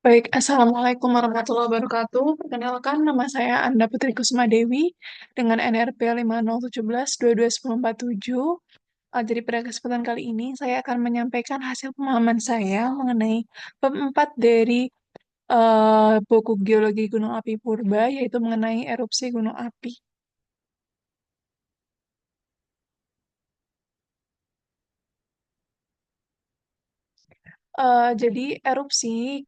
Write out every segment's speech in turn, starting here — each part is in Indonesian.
Baik, Assalamualaikum warahmatullahi wabarakatuh. Perkenalkan, nama saya Anda Putri Kusuma Dewi dengan NRP 5017-221047. Jadi pada kesempatan kali ini saya akan menyampaikan hasil pemahaman saya mengenai bab 4 dari buku Geologi Gunung Api Purba, yaitu mengenai erupsi gunung api. Jadi erupsi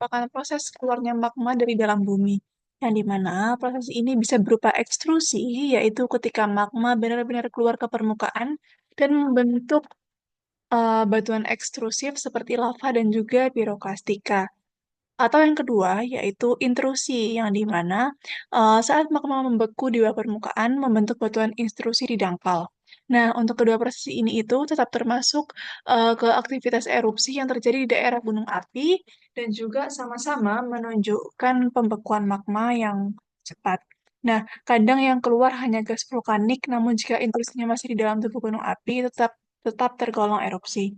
merupakan proses keluarnya magma dari dalam bumi, yang dimana proses ini bisa berupa ekstrusi, yaitu ketika magma benar-benar keluar ke permukaan dan membentuk batuan ekstrusif seperti lava dan juga piroklastika. Atau yang kedua, yaitu intrusi, yang dimana saat magma membeku di bawah permukaan membentuk batuan intrusi di dangkal. Nah, untuk kedua proses ini itu tetap termasuk ke aktivitas erupsi yang terjadi di daerah gunung api dan juga sama-sama menunjukkan pembekuan magma yang cepat. Nah, kadang yang keluar hanya gas vulkanik, namun jika intrusinya masih di dalam tubuh gunung api, tetap tergolong erupsi.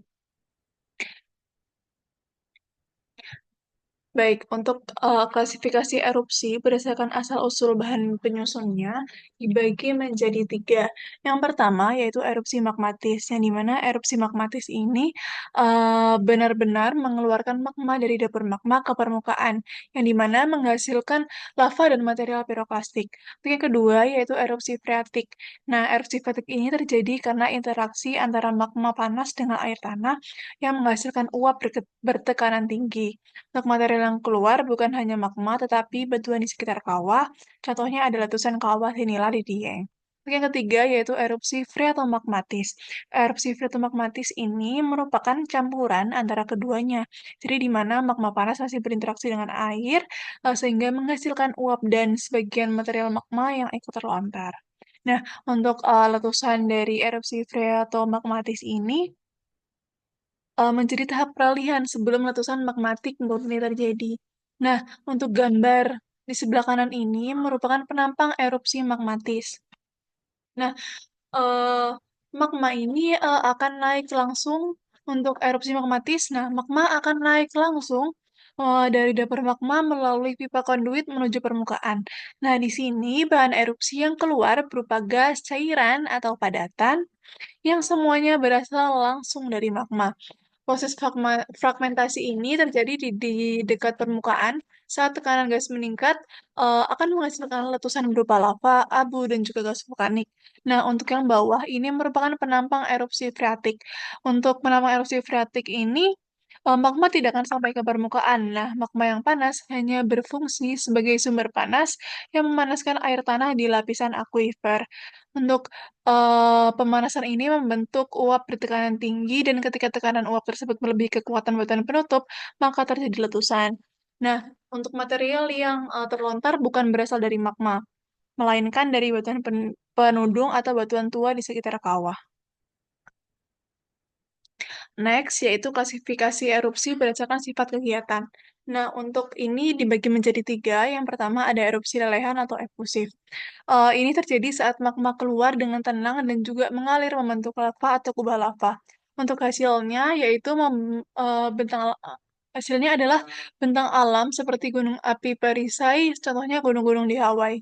Baik, untuk klasifikasi erupsi berdasarkan asal-usul bahan penyusunnya dibagi menjadi tiga. Yang pertama yaitu erupsi magmatis, yang dimana erupsi magmatis ini benar-benar mengeluarkan magma dari dapur magma ke permukaan, yang dimana menghasilkan lava dan material piroklastik. Untuk yang kedua yaitu erupsi freatik. Nah, erupsi freatik ini terjadi karena interaksi antara magma panas dengan air tanah yang menghasilkan uap bertekanan tinggi. Untuk material yang keluar bukan hanya magma, tetapi batuan di sekitar kawah. Contohnya ada letusan kawah Hinila di Dieng. Untuk yang ketiga yaitu erupsi freatomagmatis. Erupsi freatomagmatis ini merupakan campuran antara keduanya. Jadi di mana magma panas masih berinteraksi dengan air, sehingga menghasilkan uap dan sebagian material magma yang ikut terlontar. Nah, untuk letusan dari erupsi freatomagmatis ini menjadi tahap peralihan sebelum letusan magmatik murni terjadi. Nah, untuk gambar di sebelah kanan ini merupakan penampang erupsi magmatis. Nah, eee, magma ini, akan naik langsung untuk erupsi magmatis. Nah, magma akan naik langsung, dari dapur magma melalui pipa konduit menuju permukaan. Nah, di sini bahan erupsi yang keluar berupa gas, cairan, atau padatan yang semuanya berasal langsung dari magma. Proses fragmentasi ini terjadi di dekat permukaan saat tekanan gas meningkat, akan menghasilkan letusan berupa lava, abu, dan juga gas vulkanik. Nah, untuk yang bawah ini merupakan penampang erupsi freatik. Untuk penampang erupsi freatik ini, magma tidak akan sampai ke permukaan. Nah, magma yang panas hanya berfungsi sebagai sumber panas yang memanaskan air tanah di lapisan akuifer. Untuk pemanasan ini membentuk uap bertekanan tinggi dan ketika tekanan uap tersebut melebihi kekuatan batuan penutup, maka terjadi letusan. Nah, untuk material yang terlontar bukan berasal dari magma, melainkan dari batuan penudung atau batuan tua di sekitar kawah. Next, yaitu klasifikasi erupsi berdasarkan sifat kegiatan. Nah, untuk ini dibagi menjadi tiga. Yang pertama ada erupsi lelehan atau efusif. Ini terjadi saat magma keluar dengan tenang dan juga mengalir membentuk lava atau kubah lava. Untuk hasilnya yaitu hasilnya adalah bentang alam seperti gunung api perisai, contohnya gunung-gunung di Hawaii.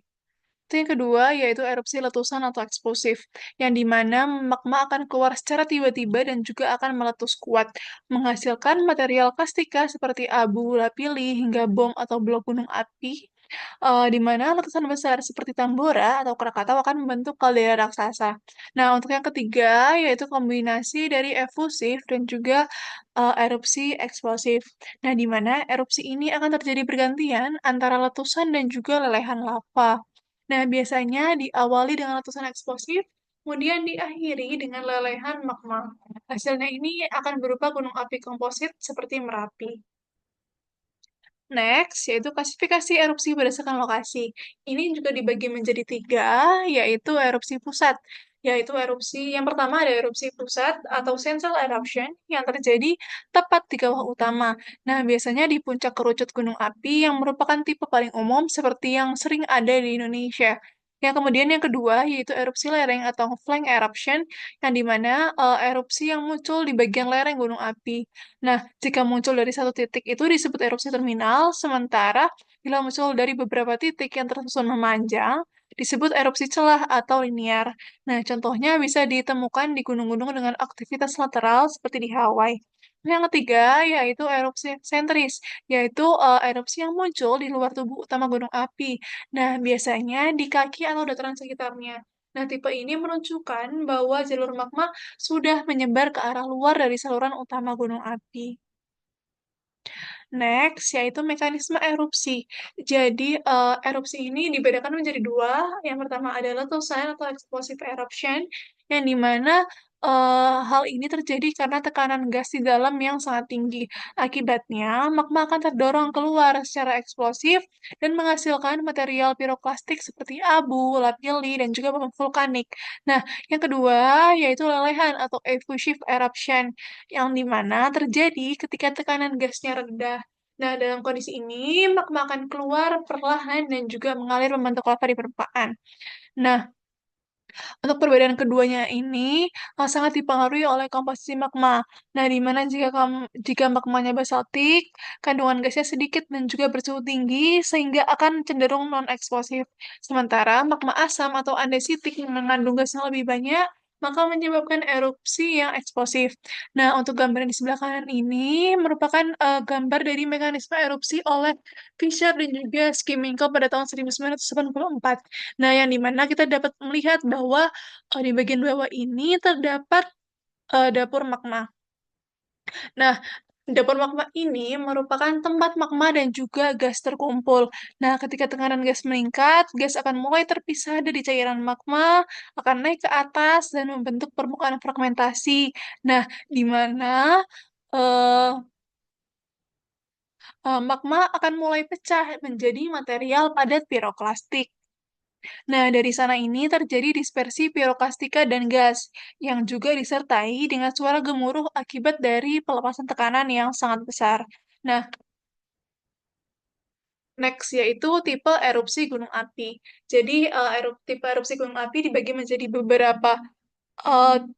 Itu yang kedua, yaitu erupsi letusan atau eksplosif, yang di mana magma akan keluar secara tiba-tiba dan juga akan meletus kuat, menghasilkan material kastika seperti abu, lapili, hingga bom atau blok gunung api, di mana letusan besar seperti Tambora atau Krakatau akan membentuk kaldera raksasa. Nah, untuk yang ketiga, yaitu kombinasi dari efusif dan juga erupsi eksplosif. Nah, di mana erupsi ini akan terjadi bergantian antara letusan dan juga lelehan lava. Nah, biasanya diawali dengan letusan eksplosif, kemudian diakhiri dengan lelehan magma. Hasilnya ini akan berupa gunung api komposit seperti Merapi. Next, yaitu klasifikasi erupsi berdasarkan lokasi. Ini juga dibagi menjadi tiga, yaitu erupsi pusat. Yaitu erupsi, yang pertama ada erupsi pusat atau central eruption yang terjadi tepat di kawah utama. Nah, biasanya di puncak kerucut gunung api yang merupakan tipe paling umum seperti yang sering ada di Indonesia. Yang kemudian yang kedua yaitu erupsi lereng atau flank eruption, yang di mana, erupsi yang muncul di bagian lereng gunung api. Nah, jika muncul dari satu titik itu disebut erupsi terminal, sementara bila muncul dari beberapa titik yang tersusun memanjang, disebut erupsi celah atau linear. Nah, contohnya bisa ditemukan di gunung-gunung dengan aktivitas lateral seperti di Hawaii. Yang ketiga yaitu erupsi sentris, yaitu, erupsi yang muncul di luar tubuh utama gunung api. Nah, biasanya di kaki atau dataran sekitarnya. Nah, tipe ini menunjukkan bahwa jalur magma sudah menyebar ke arah luar dari saluran utama gunung api. Next, yaitu mekanisme erupsi. Jadi, erupsi ini dibedakan menjadi dua. Yang pertama adalah letusan atau explosive eruption, yang di mana, hal ini terjadi karena tekanan gas di dalam yang sangat tinggi. Akibatnya, magma akan terdorong keluar secara eksplosif dan menghasilkan material piroklastik seperti abu, lapilli, dan juga bom vulkanik. Nah, yang kedua yaitu lelehan atau effusive eruption, yang di mana terjadi ketika tekanan gasnya rendah. Nah, dalam kondisi ini, magma akan keluar perlahan dan juga mengalir membentuk lava di permukaan. Nah, untuk perbedaan keduanya ini, sangat dipengaruhi oleh komposisi magma. Nah, di mana jika magmanya basaltik, kandungan gasnya sedikit dan juga bersuhu tinggi, sehingga akan cenderung non-eksplosif. Sementara magma asam atau andesitik yang mengandung gas yang lebih banyak, maka menyebabkan erupsi yang eksplosif. Nah, untuk gambar yang di sebelah kanan ini merupakan gambar dari mekanisme erupsi oleh Fisher dan juga Skiminkle pada tahun 1984. Nah, yang di mana kita dapat melihat bahwa, di bagian bawah ini terdapat, dapur magma. Nah, dapur magma ini merupakan tempat magma dan juga gas terkumpul. Nah, ketika tekanan gas meningkat, gas akan mulai terpisah dari cairan magma, akan naik ke atas dan membentuk permukaan fragmentasi. Nah, di mana, eee magma akan mulai pecah menjadi material padat piroklastik. Nah, dari sana ini terjadi dispersi piroklastika dan gas, yang juga disertai dengan suara gemuruh akibat dari pelepasan tekanan yang sangat besar. Nah, next yaitu tipe erupsi gunung api. Jadi, tipe erupsi gunung api dibagi menjadi beberapa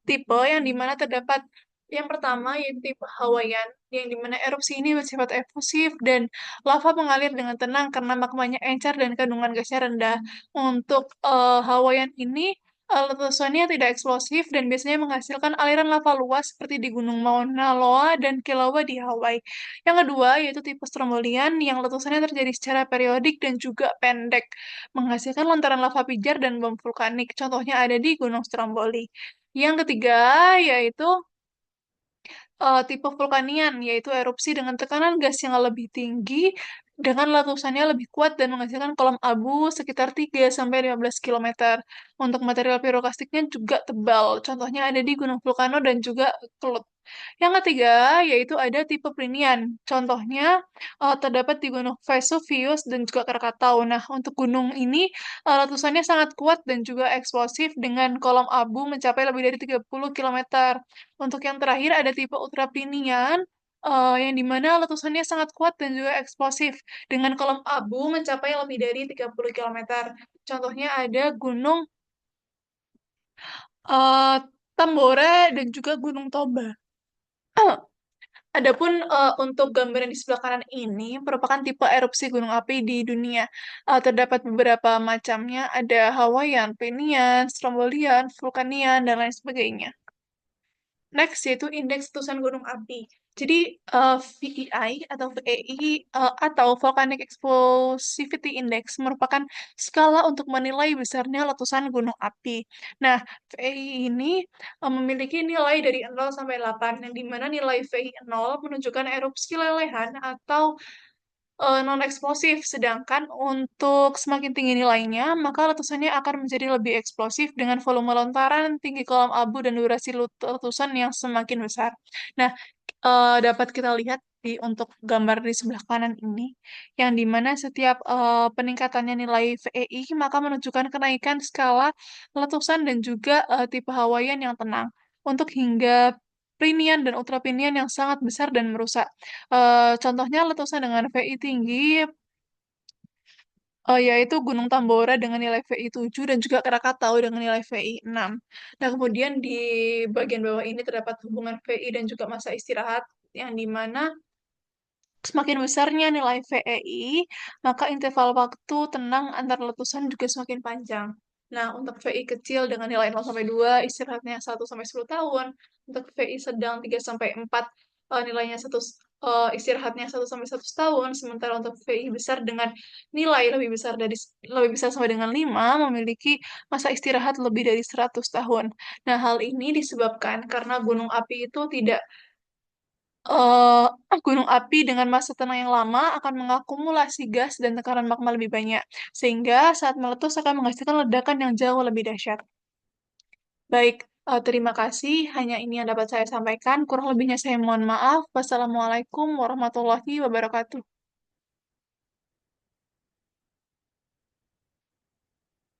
tipe yang di mana terdapat yang pertama yaitu tipe Hawaiian, yang di mana erupsi ini bersifat efusif dan lava mengalir dengan tenang karena magmanya encer dan kandungan gasnya rendah. Untuk Hawaiian ini, letusannya tidak eksplosif dan biasanya menghasilkan aliran lava luas seperti di Gunung Mauna Loa dan Kilauea di Hawaii. Yang kedua yaitu tipe Strombolian yang letusannya terjadi secara periodik dan juga pendek, menghasilkan lontaran lava pijar dan bom vulkanik. Contohnya ada di Gunung Stromboli. Yang ketiga yaitu, tipe vulkanian, yaitu erupsi dengan tekanan gas yang lebih tinggi, dengan letusannya lebih kuat dan menghasilkan kolom abu sekitar 3 sampai 15 kilometer. Untuk material piroklastiknya juga tebal, contohnya ada di Gunung Vulcano dan juga Kelut. Yang ketiga, yaitu ada tipe Plinian. Contohnya, terdapat di Gunung Vesuvius dan juga Krakatau. Nah, untuk gunung ini, letusannya sangat kuat dan juga eksplosif dengan kolom abu mencapai lebih dari 30 kilometer. Untuk yang terakhir ada tipe Ultraplinian, yang di mana letusannya sangat kuat dan juga eksplosif dengan kolom abu mencapai lebih dari 30 kilometer. Contohnya ada Gunung, eee, Tambora dan juga Gunung Toba. Adapun, untuk gambar yang di sebelah kanan ini merupakan tipe erupsi gunung api di dunia. Terdapat beberapa macamnya, ada Hawaiian, Plinian, Strombolian, Vulcanian, dan lain sebagainya. Next, yaitu indeks letusan gunung api. Jadi, VEI atau VEI, atau Volcanic Explosivity Index merupakan skala untuk menilai besarnya letusan gunung api. Nah, VEI ini, memiliki nilai dari 0 sampai 8, yang di mana nilai VEI 0 menunjukkan erupsi lelehan atau non-eksplosif, sedangkan untuk semakin tinggi nilainya, maka letusannya akan menjadi lebih eksplosif dengan volume lontaran, tinggi kolom abu, dan durasi letusan yang semakin besar. Nah, dapat kita lihat untuk gambar di sebelah kanan ini, yang di mana setiap, peningkatannya nilai VEI, maka menunjukkan kenaikan skala letusan dan juga, tipe Hawaiian yang tenang. Untuk hingga Plinian dan Ultraplinian yang sangat besar dan merusak. Contohnya letusan dengan VI tinggi Yaitu Gunung Tambora dengan nilai VI 7 dan juga Krakatau dengan nilai VI 6. Nah, kemudian di bagian bawah ini terdapat hubungan VI dan juga masa istirahat yang dimana semakin besarnya nilai VEI, maka interval waktu tenang antar letusan juga semakin panjang. Nah, untuk VI kecil dengan nilai 0 sampai 2, istirahatnya 1 sampai 10 tahun. Untuk VI sedang 3 sampai 4, nilainya istirahatnya 1 sampai 1 tahun. Sementara untuk VI besar dengan nilai lebih besar sampai dengan 5 memiliki masa istirahat lebih dari 100 tahun. Nah, hal ini disebabkan karena gunung api itu tidak Eee, gunung api dengan masa tenang yang lama akan mengakumulasi gas dan tekanan magma lebih banyak, sehingga saat meletus akan menghasilkan ledakan yang jauh lebih dahsyat. Baik, terima kasih, hanya ini yang dapat saya sampaikan, kurang lebihnya saya mohon maaf. Wassalamualaikum warahmatullahi wabarakatuh.